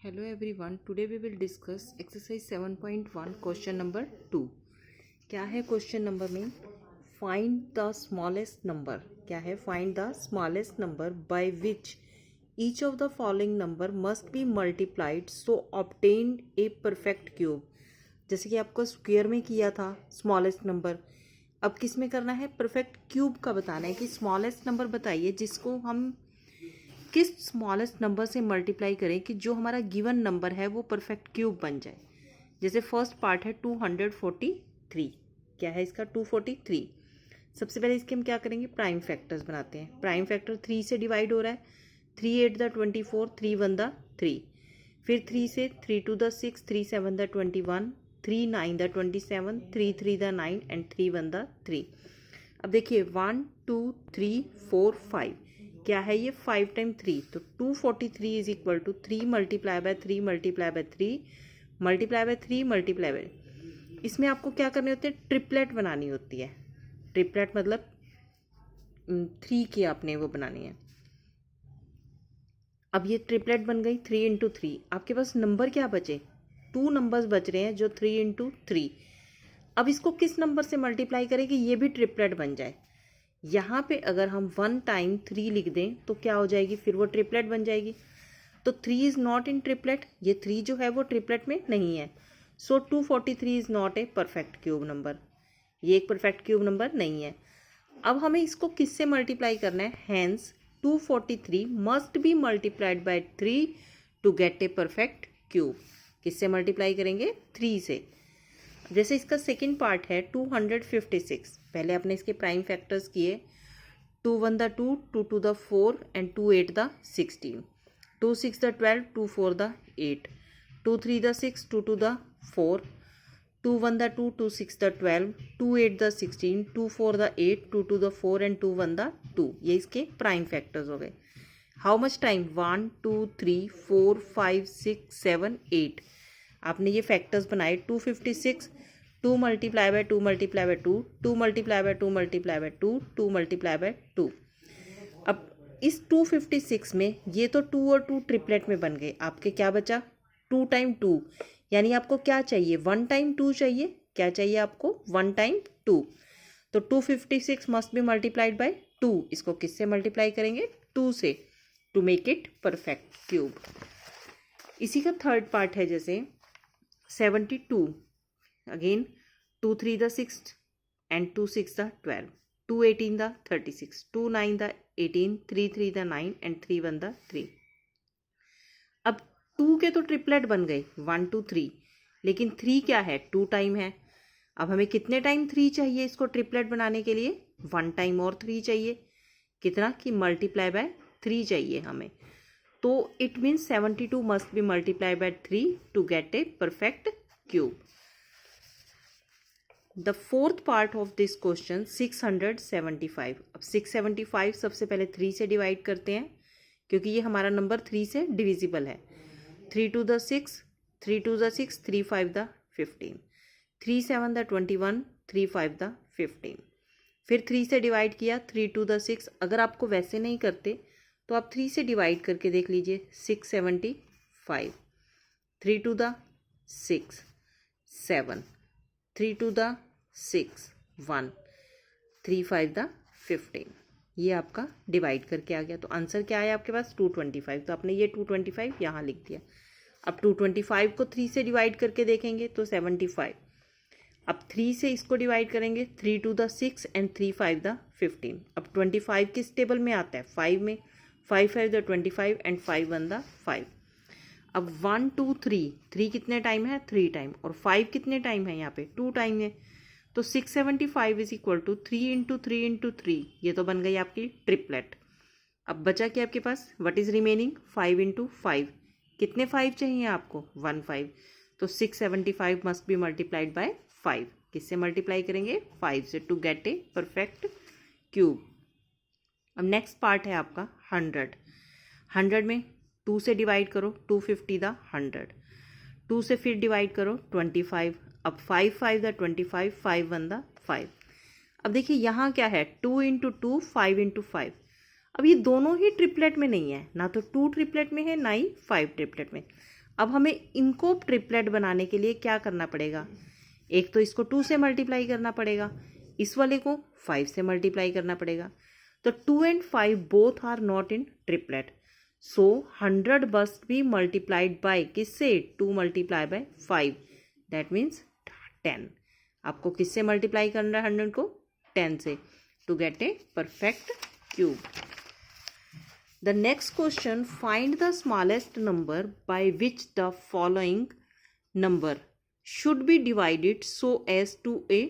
Hello everyone, today we will discuss exercise 7.1 question number 2. क्या है question number में? Find the smallest number. क्या है? Find the smallest number by which each of the following number must be multiplied so obtained A perfect cube. जैसे कि आपको square में किया था स्मॉलेस्ट नंबर, अब किस में करना है? परफेक्ट क्यूब का बताना है कि स्मॉलेस्ट नंबर बताइए जिसको हम किस स्मॉलेस्ट नंबर से मल्टीप्लाई करें कि जो हमारा गिवन नंबर है वो परफेक्ट क्यूब बन जाए. जैसे फर्स्ट पार्ट है 243. क्या है इसका? 243. सबसे पहले इसके हम क्या करेंगे? प्राइम फैक्टर्स बनाते हैं. प्राइम फैक्टर 3 से डिवाइड हो रहा है. 3 8 द 24, 3 1 द 3. फिर 3 से 3 2 the 6, 3 7 the 21, 3 9 the 27, 3 3 the 9 and 3 1 the 3. अब देखिए 1 2 3 4 5. क्या है ये? 5 टाइम 3. तो 243 is equal to 3 multiply by 3 multiply by 3 multiply by 3 multiply by. इसमें आपको क्या करने होते हैं? ट्रिपलेट बनानी होती है. ट्रिपलेट मतलब 3 की आपने वो बनानी है. अब ये ट्रिपलेट बन गई 3 इंटू 3. आपके पास नंबर क्या बचे? 2 नंबर्स बच रहे हैं जो 3 इंटू 3. अब इसको किस नंबर से मल्टीप्लाई करें कि ये भी ट्रिपलेट बन जाए? यहाँ पे अगर हम 1 टाइम 3 लिख दें तो क्या हो जाएगी? फिर वो ट्रिपलेट बन जाएगी. तो 3 इज़ नॉट इन ट्रिपलेट. ये 3 जो है वो ट्रिपलेट में नहीं है. सो 243 is not a perfect cube number. ये एक परफेक्ट क्यूब नंबर नहीं है. अब हमें इसको किससे मल्टीप्लाई करना है? Hence 243 must be multiplied by 3 to get a perfect cube. किससे मल्टीप्लाई करेंगे? 3 से. जैसे इसका सेकंड पार्ट है 256. पहले आपने इसके प्राइम फैक्टर्स किए. 2 1 the 2, 2 2 the 4 and 2 8 the 16, 2 6 the 12, 2 4 the 8, 2 3 the 6, 2 2 the 4, 2 1 the 2, 2 6 the 12, 2 8 the 16, 2 4 the 8, 2 2 the 4 and 2 1 the 2. ये इसके प्राइम फैक्टर्स हो गए. How much time? 1 2 3 4 5 6 7 8. आपने ये फैक्टर्स बनाए. 256, 2 multiply by 2 multiply by 2, 2 multiply by 2 multiply by 2, 2 multiply by 2. अब इस 256 में ये तो 2 और 2 ट्रिपलेट में बन गए. आपके क्या बचा? 2 टाइम 2. यानी आपको क्या चाहिए? 1 टाइम 2 चाहिए. क्या चाहिए आपको? 1 टाइम 2. तो 256 मस्ट बी मल्टीप्लाइड बाय 2. इसको किससे मल्टीप्लाई करेंगे? 2 से, to make it perfect cube. इसी का थर्ड पार्ट है जैसे 72. Again 2 3 the 6 and 2 6 the 12, 2 18 the 36, 2 9 the 18, 3 3 the 9 and 3 1 the 3. अब 2 के तो ट्रिपलेट बन गए 1 2 3, लेकिन 3 क्या है? 2 टाइम है. अब हमें कितने टाइम 3 चाहिए इसको ट्रिपलेट बनाने के लिए? 1 टाइम और 3 चाहिए. कितना? कि मल्टीप्लाई बाय 3 चाहिए हमें. तो it means 72 must be multiply by 3 to get a perfect cube. The fourth part of this question 675. अब 675 सबसे पहले 3 से डिवाइड करते हैं क्योंकि ये हमारा नंबर 3 से डिविजिबल है. 3 2 the 6, 3 2 the 6, 3 5 the 15, 3 7 the 21, 3 5 the 15. फिर 3 से डिवाइड किया. 3 2 द 6. अगर आपको वैसे नहीं करते तो आप 3 से डिवाइड करके देख लीजिए. 675, 3 2 द 6 7, 3 2 द 6 1, 3 5 द 15. ये आपका डिवाइड करके आ गया. तो आंसर क्या है आपके पास? 225. तो आपने ये 225 यहाँ लिख दिया. अब 225 को 3 से डिवाइड करके देखेंगे तो 75. अब 3 से इसको डिवाइड करेंगे. 3 2 द 6 एंड 3 5 द 15. अब 25 किस टेबल में आता है? 5 में. 5 5 द 25 एंड 5 1 द 5. अब 1 2 3, 3 कितने टाइम है? 3 टाइम. और 5 कितने टाइम है? यहाँ पे 2 टाइम है. तो 675 is equal to 3 into 3 into 3. ये तो बन गई आपकी ट्रिपलेट. अब बचा क्या आपके पास? What is remaining? 5 इंटू 5. कितने 5 चाहिए आपको? 1 5. तो 675 मस्ट बी मल्टीप्लाइड बाय 5. किससे मल्टीप्लाई करेंगे? 5 से, to get a perfect cube. अब नेक्स्ट पार्ट है आपका 100. 100 में 2 से डिवाइड करो. 250 द 100. 2 से फिर डिवाइड करो 25. अब 5 5 द 25, 5 1 द 5. अब देखिए यहाँ क्या है? 2 इंटू 2, 5 इंटू 5. अब ये दोनों ही ट्रिपलेट में नहीं है. ना तो 2 ट्रिपलेट में है ना ही 5 ट्रिपलेट में. अब हमें इनको ट्रिपलेट बनाने के लिए क्या करना पड़ेगा, एक तो इसको 2 से मल्टीप्लाई करना पड़ेगा, इस वाले को 5 से मल्टीप्लाई करना पड़ेगा। तो 2 and 5 both are not in triplet, so 100 must be multiplied by किससे, 2 मल्टीप्लाई बाय 5, दैट मीन्स 10। आपको किससे मल्टीप्लाई करना है 100 को, 10 से, to get a perfect cube. The next question, find the smallest number by which the following number should be divided so as to a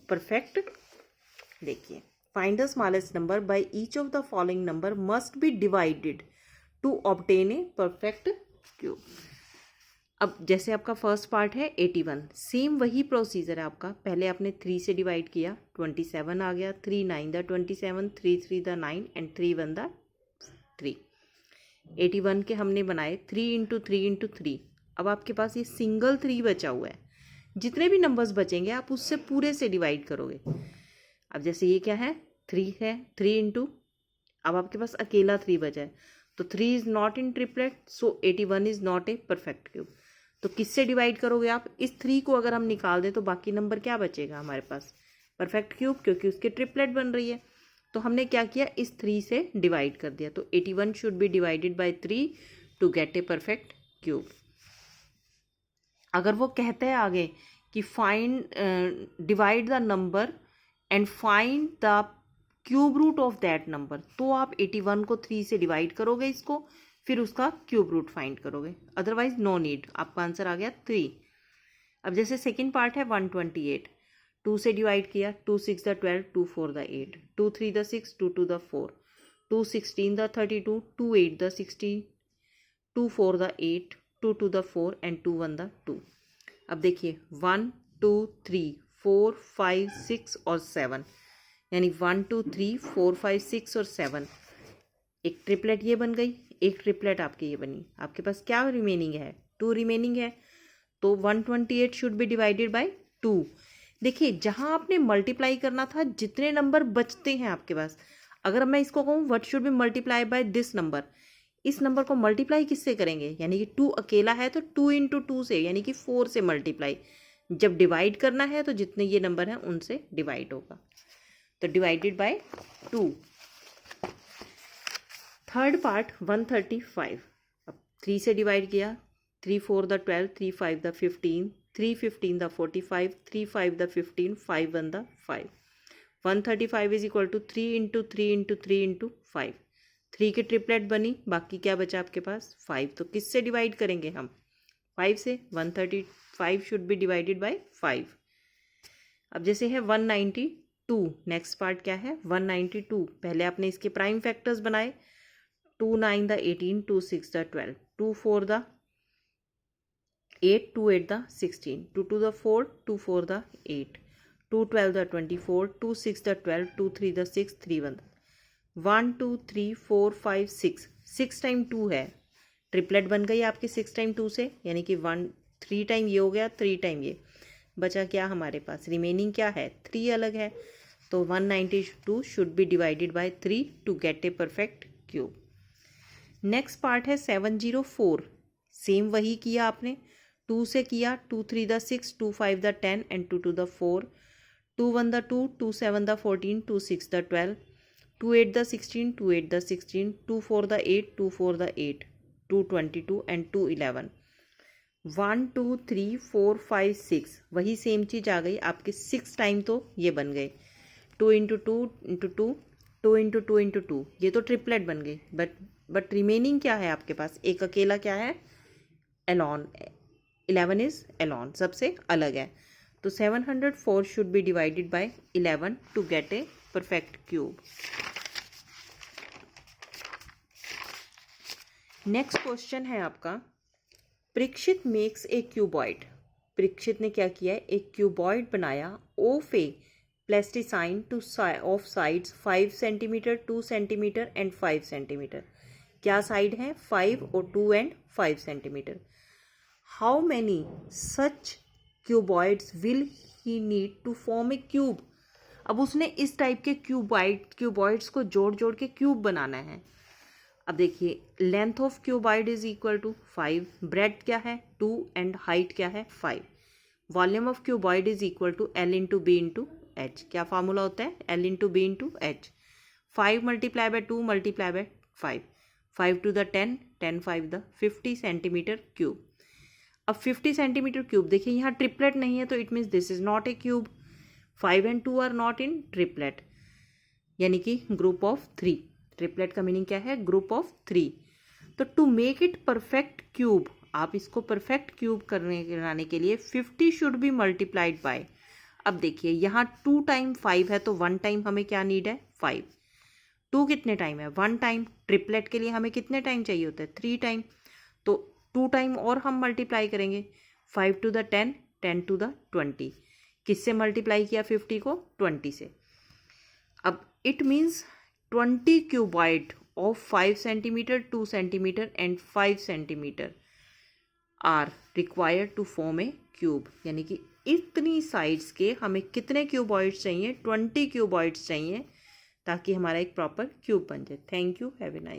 perfect। देखिए, find the smallest number by each of the following number must be divided to obtain a perfect cube। अब जैसे आपका first part है 81, same वही procedure है आपका। पहले आपने 3 से डिवाइड किया, 27 आ गया, 3 9 द 27, 3 3 द 9 एंड 3 1 द 3। 81 के हमने बनाए 3 इंटू 3 इंटू 3। अब आपके पास ये सिंगल 3 बचा हुआ है, जितने भी नंबर्स बचेंगे आप उससे पूरे से डिवाइड करोगे। अब जैसे ये क्या है, 3 है, 3 इंटू, अब आपके पास अकेला 3 बचा है, तो 3 is not in triplet, so 81 is not A perfect cube. तो किससे डिवाइड करोगे आप, इस 3 को अगर हम निकाल दें तो बाकी नंबर क्या बचेगा हमारे पास, परफेक्ट क्यूब, क्योंकि उसके ट्रिपलेट बन रही है। तो हमने क्या किया, इस 3 से डिवाइड कर दिया, तो 81 should be divided by 3 to get a perfect cube. अगर वो कहते हैं आगे कि find divide the number and find the cube root of that number, तो आप 81 को 3 से डिवाइड करोगे इसको, फिर उसका क्यूब रूट फाइंड करोगे, अदरवाइज नो नीड। आपका आंसर आ गया 3। अब जैसे सेकेंड पार्ट है 128, 2 से डिवाइड किया, 2 6 the 12, 2 4 the 8, 2 3 the 6, 2 2 the 4, 2 16 the 32, 2 8 the 60, 2 4 the 8, 2 2 the 4 and 2 1 the 2। अब देखिए 1 2 3 4 5 6 और 7, यानी 1 2 3 4 5 6 और 7, एक ट्रिपलेट ये बन गई, एक ट्रिपलेट आपकी ये बनी। आपके पास क्या रिमेनिंग है, 2 रिमेनिंग है, तो 128 शुड बी डिवाइडेड बाय 2। देखिए जहाँ आपने मल्टीप्लाई करना था, जितने नंबर बचते हैं आपके पास, अगर मैं इसको कहूँ what should be multiply by this number, इस नंबर को मल्टीप्लाई किससे करेंगे, यानी कि 2 अकेला है तो 2 इंटू 2 से, यानी कि 4 से मल्टीप्लाई। जब डिवाइड करना है तो जितने ये नंबर हैं उनसे डिवाइड होगा, तो डिवाइडेड बाय 2। थर्ड पार्ट 135, अब 3 से डिवाइड किया, 3 4 the 12, 3 5 the 15, 3 15 the 45, 3 5 the 15, 5 1 the 5। 135 is equal to 3 into 3 into 3 into 5। 3 की ट्रिपलेट बनी, बाकी क्या बचा आपके पास 5, तो किससे डिवाइड करेंगे हम, 5 से। 135 शुड बी डिवाइडेड बाय 5। अब जैसे है 192, नेक्स्ट पार्ट क्या है 192, पहले आपने इसके प्राइम फैक्टर्स बनाए, 2 9 the 18, 2 6 the 12, 2 4 the 8, 2 8 the 16, 2 2 the 4, 2 4 the 8, 2 12 the 24, 2 6 the 12, 2 3 the 6, 3 1 1 2 3 4 5 6, 6 time 2 है, ट्रिपलेट बन गई आपकी 6 टाइम 2 से, यानी कि 1 3 टाइम ये हो गया, 3 टाइम ये बचा, क्या हमारे पास रिमेनिंग क्या है 3 अलग है, तो 192 should be divided by 3 to get a perfect cube. Next part है 704, सेम वही किया आपने, 2 से किया, 2 3 the 6, 2 5 the 10 and 2 2 the 4, 2 1 the 2, 2 7 the 14, 2 6 the 12, 2 8 the 16, 2 8 the 16, 2 4 the 8, 2 4 the 8, 2 22 and 2 11। 1 2 3 4 5 6, वही सेम चीज़ आ गई आपके, 6 टाइम तो ये बन गए, 2 इंटू 2 इंटू 2, 2 इंटू 2 इंटू 2, ये तो ट्रिपलेट बन गई, बट रिमेनिंग क्या है आपके पास, एक अकेला क्या है एलॉन, 11 इज एलॉन, सबसे अलग है, तो 704 should be divided by 11 to get a perfect cube. Next question है आपका, Parikshit makes a cuboid. Parikshit ने क्या किया है, एक क्यूबॉइड बनाया of a plasticine to of sides 5 centimetre, 2 centimetre and 5 centimetre. क्या साइड है 5 और 2 and 5 centimetre. How many such cuboids will he need to form a cube. अब उसने इस टाइप के क्यूबॉइड्स को जोड़ जोड़ के क्यूब बनाना है। अब देखिए length of cuboid is equal to 5, breadth क्या है 2 एंड हाइट क्या है 5। Volume of cuboid is equal to L into B into H. क्या फार्मूला होता है L into B into H. 5 multiply by 2 multiply by 5, 5 two the 10, 10 5 the 50 centimetre cube. अब 50 centimetre cube देखिए यहाँ ट्रिपलेट नहीं है तो it means this is not a cube. 5 and 2 are not in triplet, यानी कि ग्रुप ऑफ 3। ट्रिपलेट का meaning क्या है ग्रुप ऑफ 3। तो to make it perfect cube, आप इसको परफेक्ट क्यूब कराने के लिए 50 शुड बी मल्टीप्लाइड बाय। अब देखिए यहाँ 2 टाइम 5 है तो 1 टाइम हमें क्या नीड है 5। 2 कितने टाइम है 1 टाइम। ट्रिपलेट के लिए हमें कितने टाइम चाहिए होता है 3 टाइम, तो 2 टाइम और हम मल्टीप्लाई करेंगे। 5 टू द 10, 10 टू द 20। किससे मल्टीप्लाई किया 50 को 20 से। अब it means 20 cuboid of 5 centimetre 2 centimetre and 5 centimetre are required to form a cube, यानी कि इतनी साइड्स के हमें कितने क्यूबॉइड्स चाहिए 20 क्यूबॉइड्स चाहिए ताकि हमारा एक प्रॉपर क्यूब बन जाए। Thank you, have a nice.